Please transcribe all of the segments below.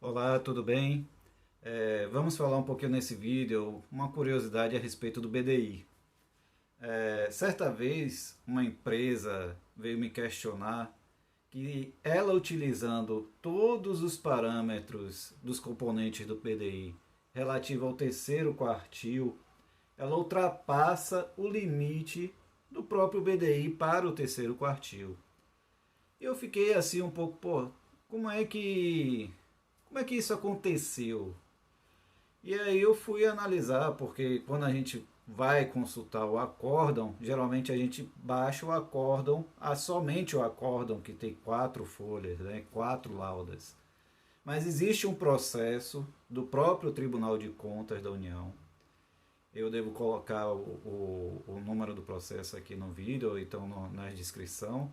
Olá, tudo bem? Vamos falar um pouquinho nesse vídeo, uma curiosidade a respeito do BDI. Certa vez, uma empresa veio me questionar que ela utilizando todos os parâmetros dos componentes do BDI relativo ao terceiro quartil, ela ultrapassa o limite do próprio BDI para o terceiro quartil. E eu fiquei assim um pouco, pô, como é que como é que isso aconteceu? E aí eu fui analisar, porque quando a gente vai consultar o acórdão, geralmente a gente baixa o acórdão, somente o acórdão, que tem 4 folhas, né, 4 laudas. Mas existe um processo do próprio Tribunal de Contas da União. Eu devo colocar o número do processo aqui no vídeo, ou então na descrição.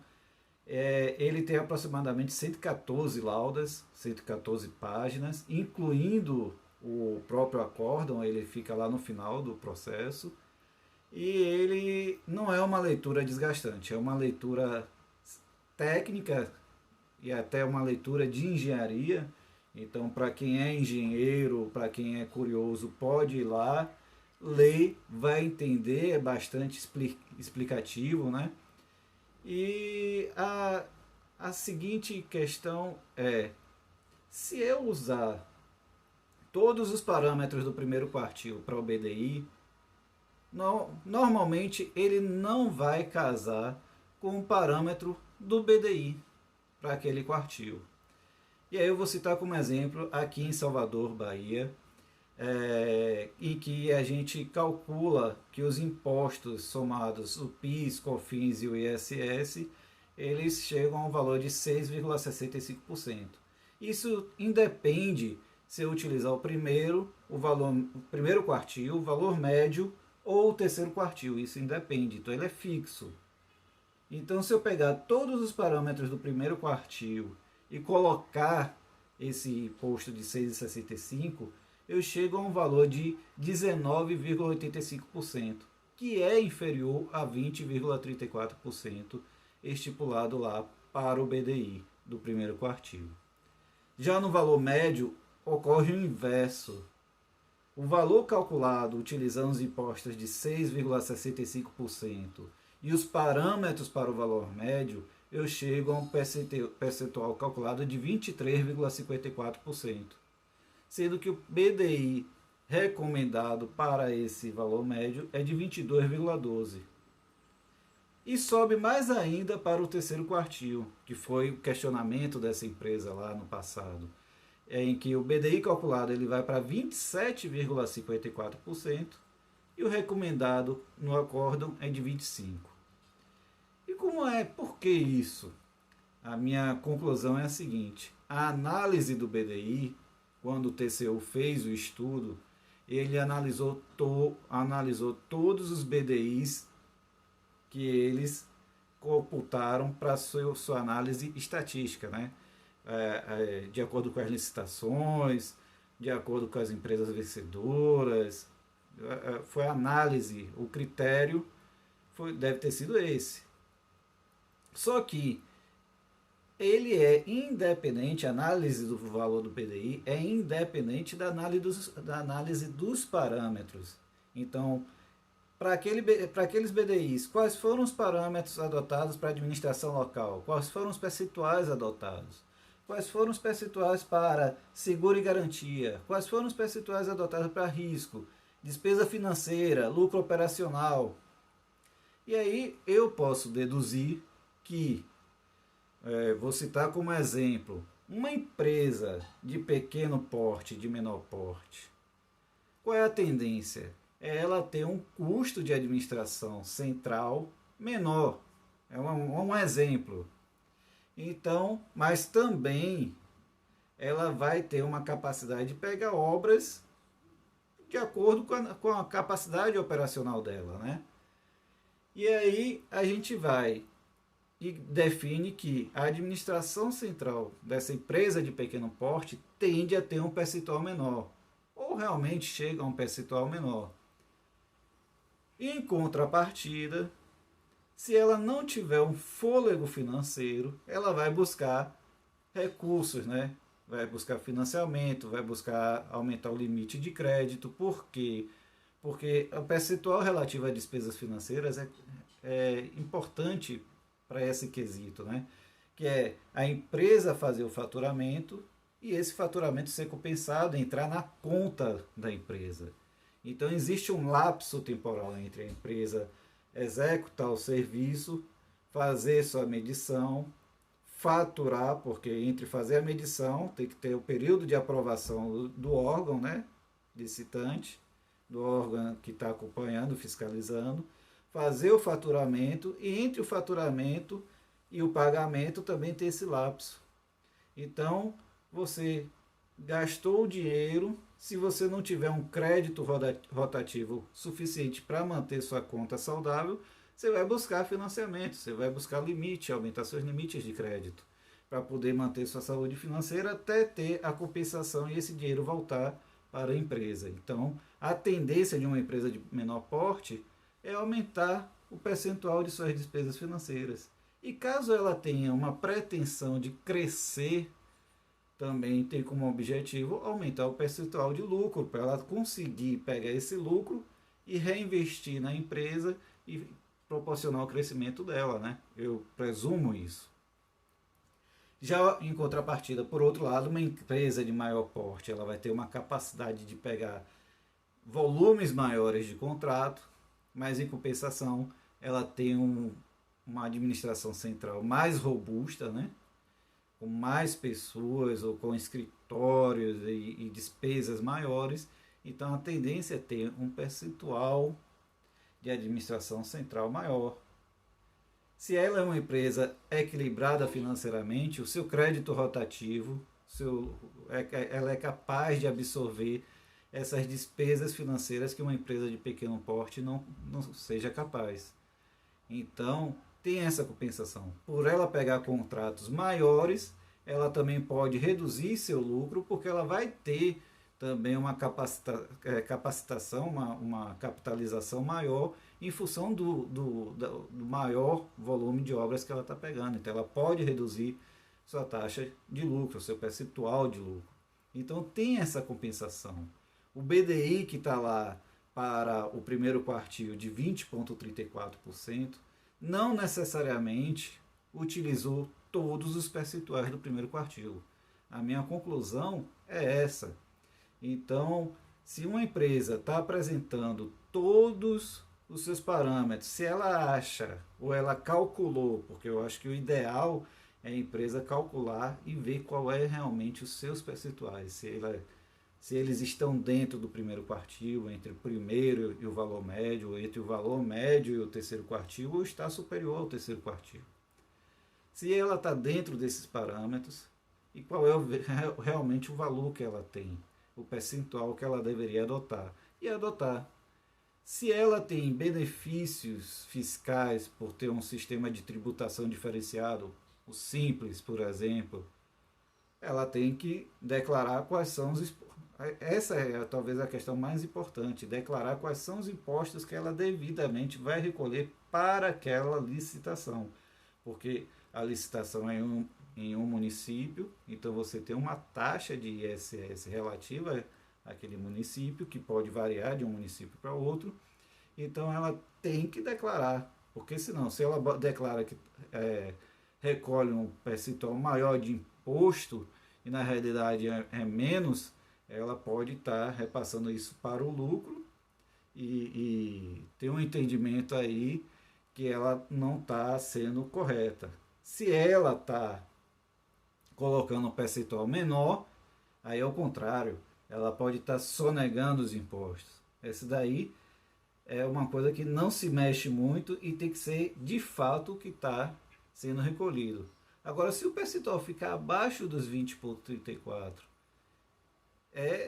Ele tem aproximadamente 114 laudas, 114 páginas, incluindo o próprio acórdão, ele fica lá no final do processo. E ele não é uma leitura desgastante, é uma leitura técnica e até uma leitura de engenharia. Então, para quem é engenheiro, para quem é curioso, pode ir lá, ler, vai entender, é bastante explicativo, né? E a seguinte questão é: se eu usar todos os parâmetros do primeiro quartil para o BDI, normalmente ele não vai casar com o parâmetro do BDI para aquele quartil. E aí eu vou citar como exemplo aqui em Salvador, Bahia, em que a gente calcula que os impostos somados, o PIS, COFINS e o ISS, eles chegam a um valor de 6,65%. Isso independe se eu utilizar o primeiro quartil, o valor médio ou o terceiro quartil. Isso independe, então ele é fixo. Então, se eu pegar todos os parâmetros do primeiro quartil e colocar esse imposto de 6,65, eu chego a um valor de 19,85%, que é inferior a 20,34% estipulado lá para o BDI do primeiro quartil. Já no valor médio, ocorre o inverso. O valor calculado utilizando os impostos de 6,65% e os parâmetros para o valor médio, eu chego a um percentual calculado de 23,54%, sendo que o BDI recomendado para esse valor médio é de 22,12%. E sobe mais ainda para o terceiro quartil, que foi o questionamento dessa empresa lá no passado, em que o BDI calculado ele vai para 27,54% e o recomendado no acórdão é de 25%. E como é? Por que isso? A minha conclusão é a seguinte: a análise do BDI, quando o TCU fez o estudo, ele analisou todos os BDIs que eles computaram para sua análise estatística, né? De acordo com as licitações, de acordo com as empresas vencedoras. Foi a análise, o critério deve ter sido esse. Só que ele é independente, a análise do valor do PDI é independente da análise dos parâmetros. Então, para aqueles BDIs, quais foram os parâmetros adotados para a administração local? Quais foram os percentuais adotados? Quais foram os percentuais para seguro e garantia? Quais foram os percentuais adotados para risco, despesa financeira, lucro operacional? E aí eu posso deduzir que, vou citar como exemplo, uma empresa de pequeno porte, de menor porte, qual é a tendência? É ela ter um custo de administração central menor. É um exemplo. Então, mas também ela vai ter uma capacidade de pegar obras de acordo com a capacidade operacional dela, né? E aí a gente vai e define que a administração central dessa empresa de pequeno porte tende a ter um percentual menor, ou realmente chega a um percentual menor. Em contrapartida, se ela não tiver um fôlego financeiro, ela vai buscar recursos, né? vai buscar financiamento, vai buscar aumentar o limite de crédito. Por quê? Porque o percentual relativo a despesas financeiras é importante para esse quesito, né? Que é a empresa fazer o faturamento e esse faturamento ser compensado, entrar na conta da empresa. Então existe um lapso temporal entre a empresa executar o serviço, fazer sua medição, faturar, porque entre fazer a medição tem que ter o período de aprovação do órgão, né, licitante, do órgão que está acompanhando, fiscalizando, fazer o faturamento e entre o faturamento e o pagamento também tem esse lapso. Então, você gastou o dinheiro, se você não tiver um crédito rotativo suficiente para manter sua conta saudável, você vai buscar financiamento, você vai buscar limite, aumentar seus limites de crédito, para poder manter sua saúde financeira até ter a compensação e esse dinheiro voltar para a empresa. Então, a tendência de uma empresa de menor porte é aumentar o percentual de suas despesas financeiras. E caso ela tenha uma pretensão de crescer, também tem como objetivo aumentar o percentual de lucro, para ela conseguir pegar esse lucro e reinvestir na empresa e proporcionar o crescimento dela, né? Eu presumo isso. Já em contrapartida, por outro lado, uma empresa de maior porte, ela vai ter uma capacidade de pegar volumes maiores de contrato, mas em compensação ela tem uma administração central mais robusta, né? Com mais pessoas ou com escritórios e despesas maiores. Então a tendência é ter um percentual de administração central maior. Se ela é uma empresa equilibrada financeiramente, o seu crédito rotativo, ela é capaz de absorver essas despesas financeiras que uma empresa de pequeno porte não seja capaz. Então, tem essa compensação. Por ela pegar contratos maiores, ela também pode reduzir seu lucro, porque ela vai ter também uma capacitação, uma capitalização maior em função do maior volume de obras que ela está pegando. Então, ela pode reduzir sua taxa de lucro, seu percentual de lucro. Então, tem essa compensação. O BDI que está lá para o primeiro quartil de 20,34%, não necessariamente utilizou todos os percentuais do primeiro quartil. A minha conclusão é essa. Então, se uma empresa está apresentando todos os seus parâmetros, se ela acha ou ela calculou, porque eu acho que o ideal é a empresa calcular e ver qual é realmente os seus percentuais, se eles estão dentro do primeiro quartil, entre o primeiro e o valor médio, ou entre o valor médio e o terceiro quartil, ou está superior ao terceiro quartil. Se ela está dentro desses parâmetros, e qual é realmente o valor que ela tem, o percentual que ela deveria adotar, e adotar. Se ela tem benefícios fiscais por ter um sistema de tributação diferenciado, o Simples, por exemplo, ela tem que declarar quais são os... Essa é talvez a questão mais importante, declarar quais são os impostos que ela devidamente vai recolher para aquela licitação. Porque a licitação é em um município, então você tem uma taxa de ISS relativa àquele município, que pode variar de um município para outro. Então ela tem que declarar, porque senão, se ela declara que recolhe um percentual maior de imposto, e na realidade é menos, ela pode estar repassando isso para o lucro e ter um entendimento aí que ela não está sendo correta. Se ela está colocando um percentual menor, aí é o contrário, ela pode estar sonegando os impostos. Esse daí é uma coisa que não se mexe muito e tem que ser de fato o que está sendo recolhido. Agora, se o percentual ficar abaixo dos 20,34%,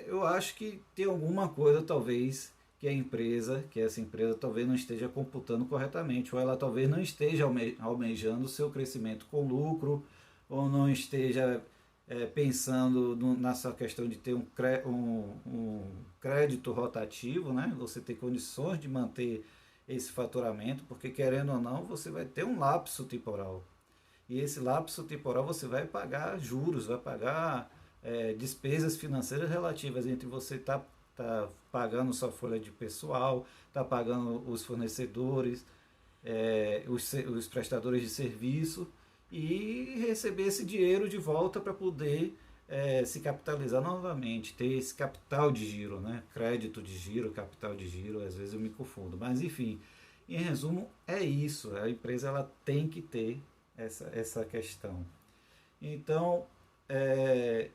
eu acho que tem alguma coisa talvez que essa empresa talvez não esteja computando corretamente, ou ela talvez não esteja almejando o seu crescimento com lucro, ou não esteja pensando nessa questão de ter um crédito rotativo, né? Você ter condições de manter esse faturamento, porque querendo ou não, você vai ter um lapso temporal. E esse lapso temporal você vai pagar juros, vai pagar despesas financeiras relativas entre você tá pagando sua folha de pessoal, tá pagando os fornecedores, os prestadores de serviço e receber esse dinheiro de volta para poder se capitalizar novamente, ter esse capital de giro, né? Crédito de giro, capital de giro, às vezes eu me confundo, mas enfim, em resumo é isso, a empresa ela tem que ter essa questão. Então,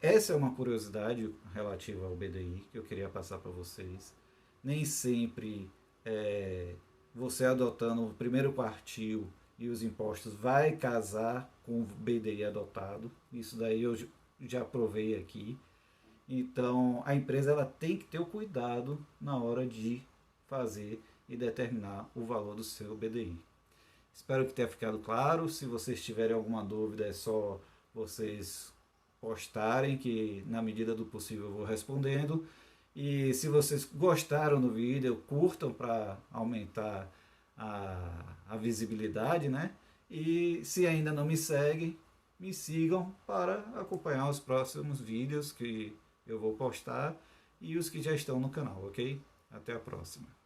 essa é uma curiosidade relativa ao BDI que eu queria passar para vocês. Nem sempre você adotando o primeiro quartil e os impostos vai casar com o BDI adotado. Isso daí eu já provei aqui. Então a empresa ela tem que ter o cuidado na hora de fazer e determinar o valor do seu BDI. Espero que tenha ficado claro. Se vocês tiverem alguma dúvida é só vocês postarem que na medida do possível eu vou respondendo. E se vocês gostaram do vídeo, curtam para aumentar a visibilidade, né? E se ainda não me seguem, me sigam para acompanhar os próximos vídeos que eu vou postar e os que já estão no canal, ok? Até a próxima.